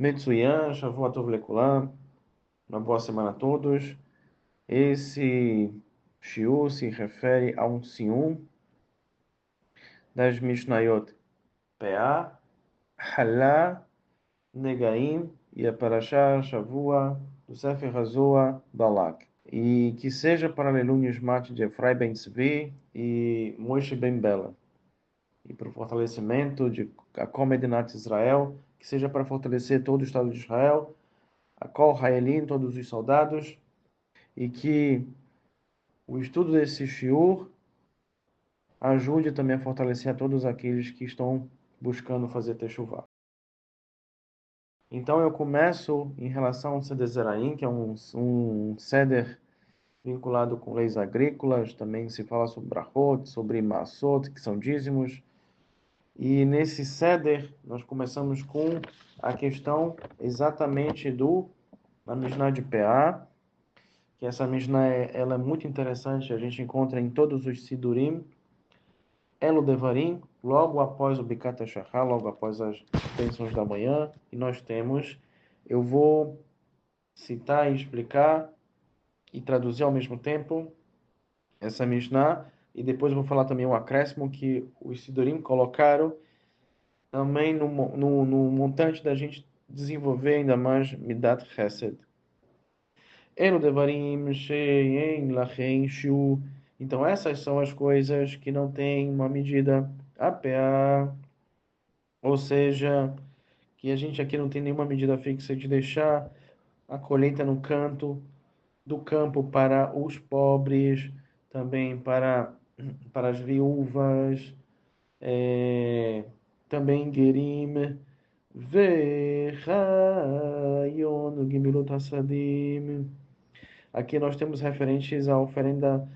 Metsuyan, Shavua Tov Lekulam, uma boa semana a todos. Esse shiur se refere a um sium das Mishnayot Peah, Halá, Negaim e a Parashá Shavua do Sefer Hazoah Balak. E que seja para Aleluia Shmat de Efrai Ben Tzvi e Moshe Ben Bela. E para o fortalecimento de Akom Medinat Israel, que seja para fortalecer todo o Estado de Israel, a Kol Haelim, todos os soldados, e que o estudo desse shiur ajude também a fortalecer a todos aqueles que estão buscando fazer techuvá. Então eu começo em relação ao Seder Zeraim, que é um Seder vinculado com leis agrícolas, também se fala sobre brachot, sobre maasot, que são dízimos. E nesse Seder nós começamos com a questão exatamente da Mishnah de Peah, que essa Mishnah ela é muito interessante, a gente encontra em todos os Sidurim, Elo Devarim, logo após o Bikat HaShachar, logo após as bênçãos da manhã, e nós temos, eu vou citar e explicar e traduzir ao mesmo tempo essa Mishnah, e depois eu vou falar também um acréscimo que os Sidurim colocaram também no montante da gente desenvolver ainda mais Midat Chesed. Elo Devarim Sheyen Lachen Shu. Então essas são as coisas que não têm uma medida APA, ou seja, que a gente aqui não tem nenhuma medida fixa de deixar a colheita no canto do campo para os pobres, também para as viúvas, também Gerim, Vechayon, Gimilut Hasadim. Aqui nós temos referentes à oferenda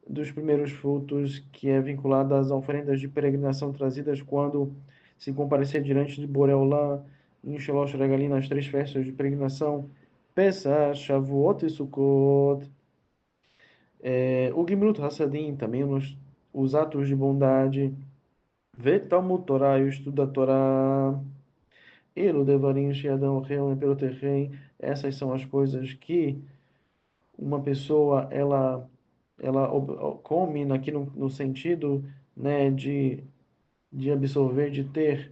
dos primeiros frutos, que é vinculada às oferendas de peregrinação trazidas quando se comparecer diante de Boreolá, em Shalosh Regalim, nas três festas de peregrinação, Pesach, Shavuot e Sukkot. O Gimlut Hassadim, também os atos de bondade, Vetalmud Torah, e o estudo da Torá, Elo Devarim, Sheadam, Reon, Peroterrem. Essas são as coisas que uma pessoa ela come aqui no sentido, né, de absorver, de ter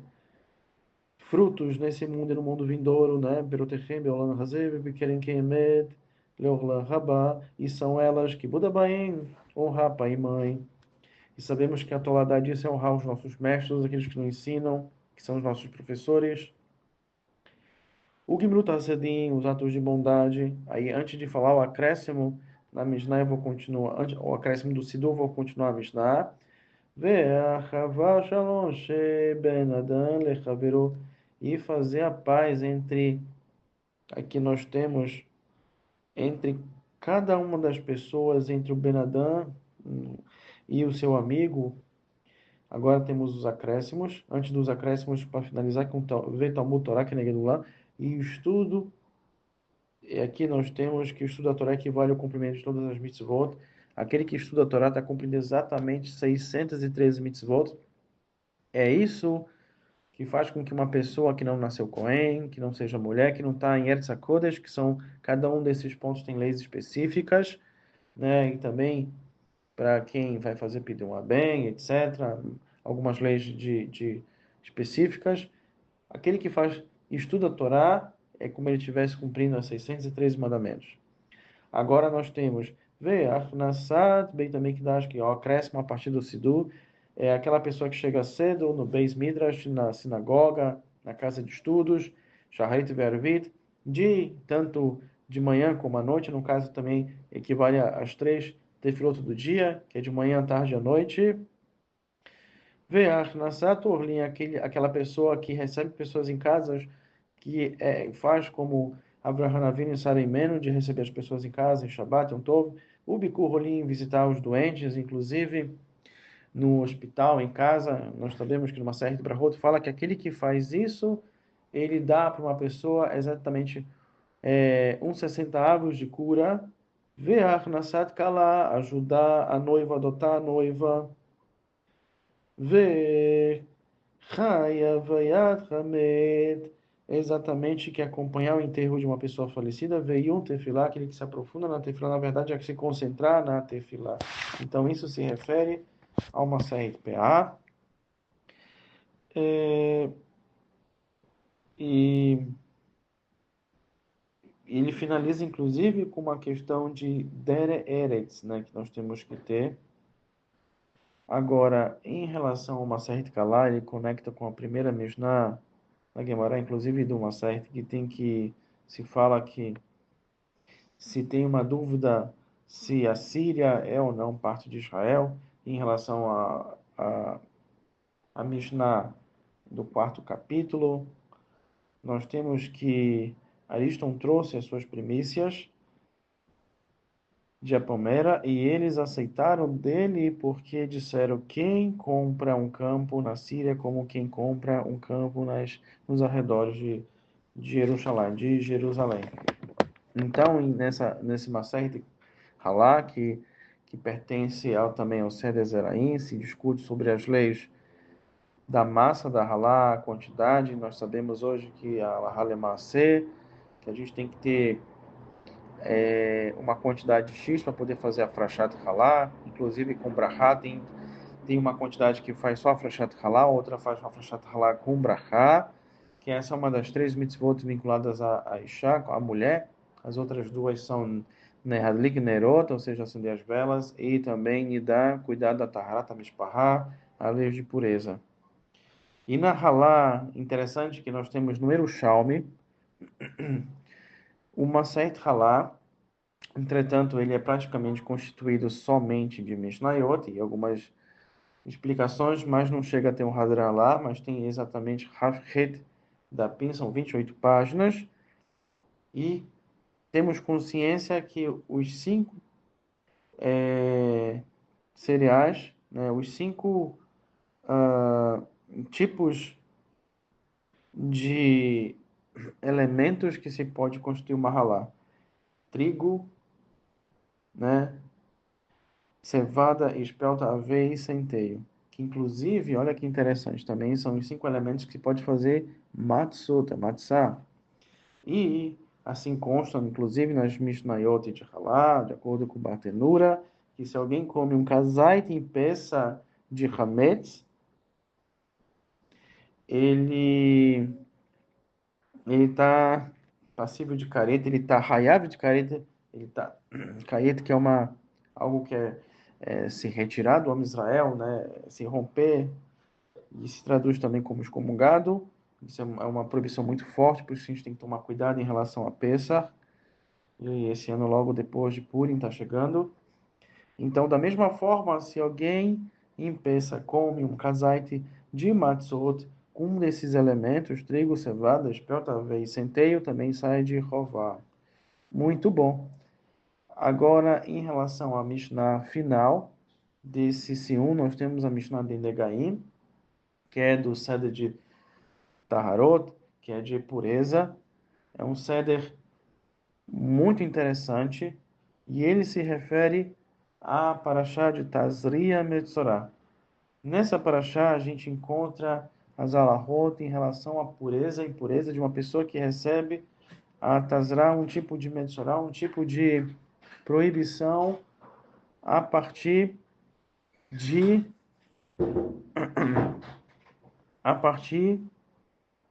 frutos nesse mundo e no mundo vindouro, né, Berotechem, Beolam Hazeh, Bekerem Keemet, Leorlan Rabá, e são elas que Buda Baem, honrar pai e mãe. E sabemos que a toladade disso é honrar os nossos mestres, aqueles que nos ensinam, que são os nossos professores. O Gimlut Hasedim, os atos de bondade. Aí, antes de falar o acréscimo na Mishnah, eu vou continuar. O acréscimo do Sidur, eu vou continuar a Mishnah. Ve'achava shalom ben adam lechavero. E fazer a paz entre. Aqui nós temos entre cada uma das pessoas, entre o Ben Adam e o seu amigo. Agora temos os acréscimos. Antes dos acréscimos, para finalizar, com Talmud Torá, que é lá, e o estudo. E aqui nós temos que o estudo da Torá equivale ao cumprimento de todas as mitzvot. Aquele que estuda a Torá está cumprindo exatamente 613 mitzvot. É isso que faz com que uma pessoa que não nasceu Cohen, que não seja mulher, que não está em Eretz HaKodesh, que são, cada um desses pontos tem leis específicas, né? E também para quem vai fazer Pidyon Aben, etc. Algumas leis de específicas. Aquele que faz estuda a Torá é como ele estivesse cumprindo os 613 mandamentos. Agora nós temos Ve'achnasat Beit HaMikdash, que é o acréscimo a partir do Sidur, é aquela pessoa que chega cedo no Beis Midrash, na sinagoga, na casa de estudos, Shaharit Ve'arvit, tanto de manhã como à noite, no caso também equivale às três tefilot do dia, que é de manhã, tarde e à noite. Ve'achnasat Orlin, aquela pessoa que recebe pessoas em casas, que faz como Abraham Avinu e Sarah Imenu, de receber as pessoas em casa, em Shabbat, Yom Tov, o Bikur Rolim, visitar os doentes, inclusive no hospital, em casa. Nós sabemos que numa série de Brahot fala que aquele que faz isso, ele dá para uma pessoa exatamente 60 avos de cura. Ve'ach Nasat Kala, ajudar a noiva, adotar a noiva. Ve'chaya Vayat Hamed, exatamente que acompanhar o enterro de uma pessoa falecida, veio um tefilá, aquele que se aprofunda na tefilá, na verdade, é que se concentrar na tefilá. Então, isso se refere a uma Maseret PA. É, e ele finaliza, inclusive, com uma questão de Dere Eretz, né, que nós temos que ter. Agora, em relação ao Maseret Kalá, ele conecta com a primeira Mishnah na Gemara, inclusive do Maseret, que tem que se fala que se tem uma dúvida se a Síria é ou não parte de Israel, em relação a Mishnah do quarto capítulo, nós temos que Ariston trouxe as suas primícias de Apamera e eles aceitaram dele porque disseram quem compra um campo na Síria como quem compra um campo nos arredores de Jerusalém. Então, nesse Maseret Halá, que pertence também ao Seder Zeraim, se discute sobre as leis da massa da Halá, a quantidade. Nós sabemos hoje que a Halemacê, que a gente tem que ter uma quantidade X para poder fazer a Frachat Halá, inclusive com Brahá tem uma quantidade que faz só a Frachat Halá, outra faz a Frachat Halá com Brahá, que essa é uma das 3 mitzvot vinculadas a Isha, a mulher. As outras duas são Nehadlik Nerot, ou seja, acender as velas, e também Nidar, cuidar da Taharat Mishpahá, a lei de pureza. E na Halá, interessante que nós temos no Yerushalmi, o Maseret Halá. Entretanto, ele é praticamente constituído somente de Mishnayot e algumas explicações, mas não chega a ter um Hadran lá, mas tem exatamente Hafhet da PIN, são 28 páginas, e temos consciência que os 5 cereais, né, os 5 tipos de elementos que se pode constituir uma halá: trigo, né, cevada, espelta, aveia e centeio. Que inclusive, olha que interessante, também são os 5 elementos que se pode fazer matzota, matzah. E assim consta, inclusive, nas Mishnayot de Halá, de acordo com Bartenura, que se alguém come um kazait em peça de Hametz, ele ele está passível de careta, ele está raiável de careta, ele está careta, que é algo que se retirar do homem Israel, né, se romper, e se traduz também como excomungado. Isso é uma proibição muito forte, por isso a gente tem que tomar cuidado em relação a Pessah. E esse ano, logo depois de Purim, está chegando. Então, da mesma forma, se alguém em Pessah come um kazait de matzot, com um desses elementos, trigo, cevada, espelta, aveia e centeio, também sai de Rová. Muito bom. Agora, em relação à Mishnah final desse C1, nós temos a Mishnah de Negaim, que é do Seder de Taharot, que é de pureza. É um Seder muito interessante e ele se refere à Parashá de Tazria Metzorah. Nessa Parashá a gente encontra as alahot em relação à pureza e impureza de uma pessoa que recebe a Tazra, um tipo de Metzorah, um tipo de proibição a partir de a partir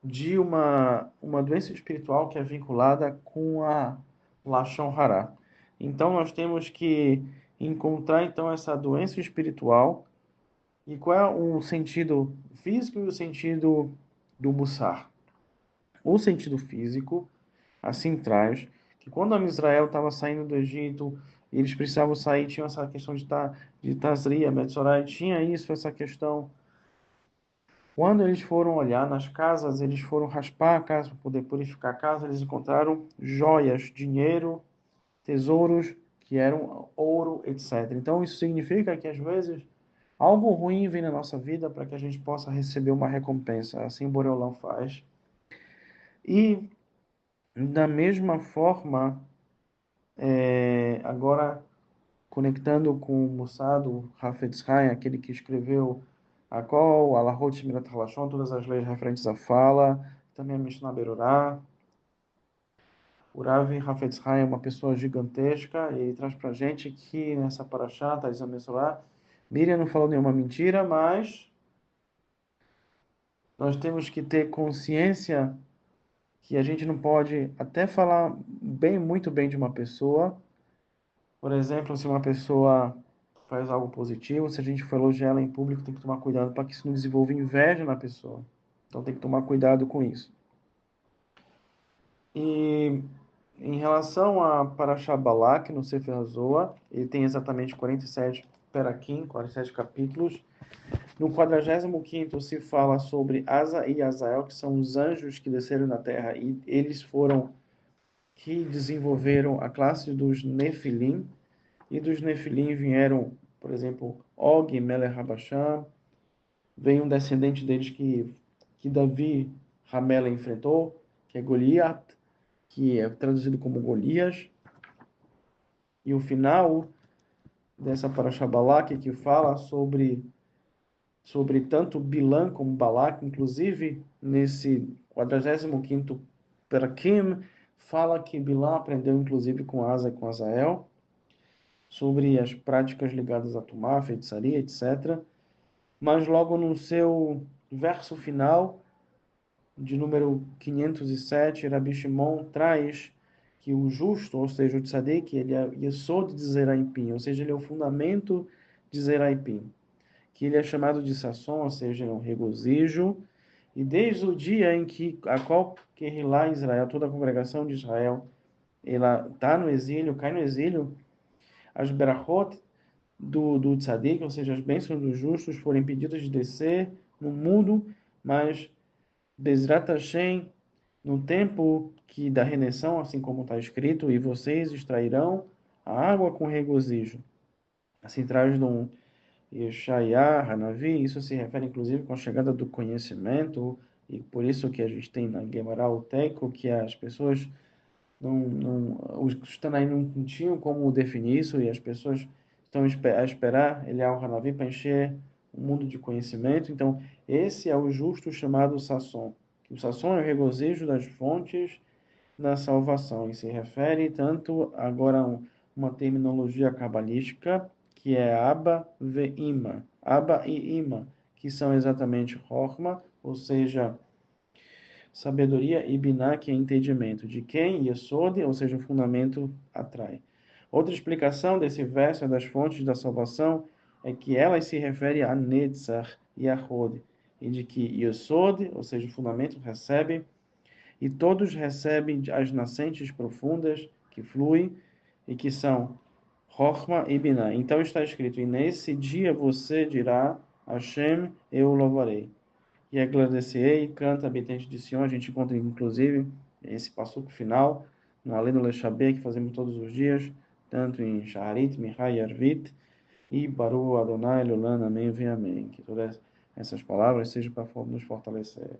de uma doença espiritual que é vinculada com a Lashon Hara. Então, nós temos que encontrar então essa doença espiritual e qual é o sentido físico e o sentido do Mussar. O sentido físico, assim traz, que quando a Israel estava saindo do Egito, eles precisavam sair, tinha essa questão de Tazria, Metzorai, tinha isso, essa questão. Quando eles foram olhar nas casas, eles foram raspar a casa para poder purificar a casa, eles encontraram joias, dinheiro, tesouros que eram ouro, etc. Então isso significa que às vezes algo ruim vem na nossa vida para que a gente possa receber uma recompensa. Assim o Boreolão faz. E da mesma forma, agora conectando com o Mossado Hafetz Haim, aquele que escreveu a Kol, Alahot Shmirat Halashon, todas as leis referentes à fala, também a Mishnah Berurah. O Rav Hafetz Haim é uma pessoa gigantesca, e ele traz pra gente que nessa paraxá, Taiz Abençoar, Miriam não falou nenhuma mentira, mas nós temos que ter consciência que a gente não pode até falar bem, muito bem de uma pessoa. Por exemplo, se uma pessoa faz algo positivo, se a gente for elogiar ela em público, tem que tomar cuidado para que isso não desenvolva inveja na pessoa. Então tem que tomar cuidado com isso. E em relação a Parashá Balak, no Sefer Zohar, ele tem exatamente 47 perakim, 47 capítulos. No 45º se fala sobre Asa e Azael, que são os anjos que desceram na terra, e eles foram que desenvolveram a classe dos Nefilim, e dos Nefilim vieram, por exemplo, Og, Melech Rabasham, veio um descendente deles que Davi Ramela enfrentou, que é Goliat, que é traduzido como Golias, e o final dessa Parashá Balak, que fala sobre tanto Bilã como Balac, inclusive nesse 45º Perakim, fala que Bilã aprendeu inclusive com Asa e com Azael, sobre as práticas ligadas a Tumá, feitiçaria, etc. Mas logo no seu verso final, de número 507, Rabi Shimon traz que o justo, ou seja, o tzadik, ele é Yesod de Zeraipim, ou seja, ele é o fundamento de Zeraipim, que ele é chamado de Sasson, ou seja, é um regozijo, e desde o dia em que a qualquer lá Israel, toda a congregação de Israel, ela está no exílio, cai no exílio, as berachot do tzadik, ou seja, as bênçãos dos justos, foram impedidas de descer no mundo, mas Bezrat Hashem, no tempo que da redenção, assim como está escrito, e vocês extrairão a água com regozijo. Assim traz um Yeshaya, Hanavi, isso se refere inclusive com a chegada do conhecimento, e por isso que a gente tem na Gemara o Teiko, que as pessoas os Tanaim não tinham como definir isso, e as pessoas estão a esperar ele é o Hanavi para encher o mundo de conhecimento. Então, esse é o justo chamado Sasson. O Sasson é o regozijo das fontes da salvação, e se refere tanto agora a uma terminologia cabalística que é Abba ve Ima, Abba e Ima, que são exatamente Chorma, ou seja, sabedoria, e Biná, que é entendimento, de quem Yesod, ou seja, o fundamento, atrai. Outra explicação desse verso das fontes da salvação é que elas se referem a Netzach e a Hod, e de que Yesod, ou seja, o fundamento, recebe, e todos recebem as nascentes profundas que fluem e que são Chochma e Binah. Então está escrito: e nesse dia você dirá: Hashem, eu louvarei. E agradecerei, canta, habitante de Sion. A gente encontra inclusive esse passuco final na lei do Lechabé, que fazemos todos os dias, tanto em Shaharit, Mihai e Arvit, e Baru Adonai, Lulan, Amém, vem Amém. Que todas essas palavras sejam para nos fortalecer.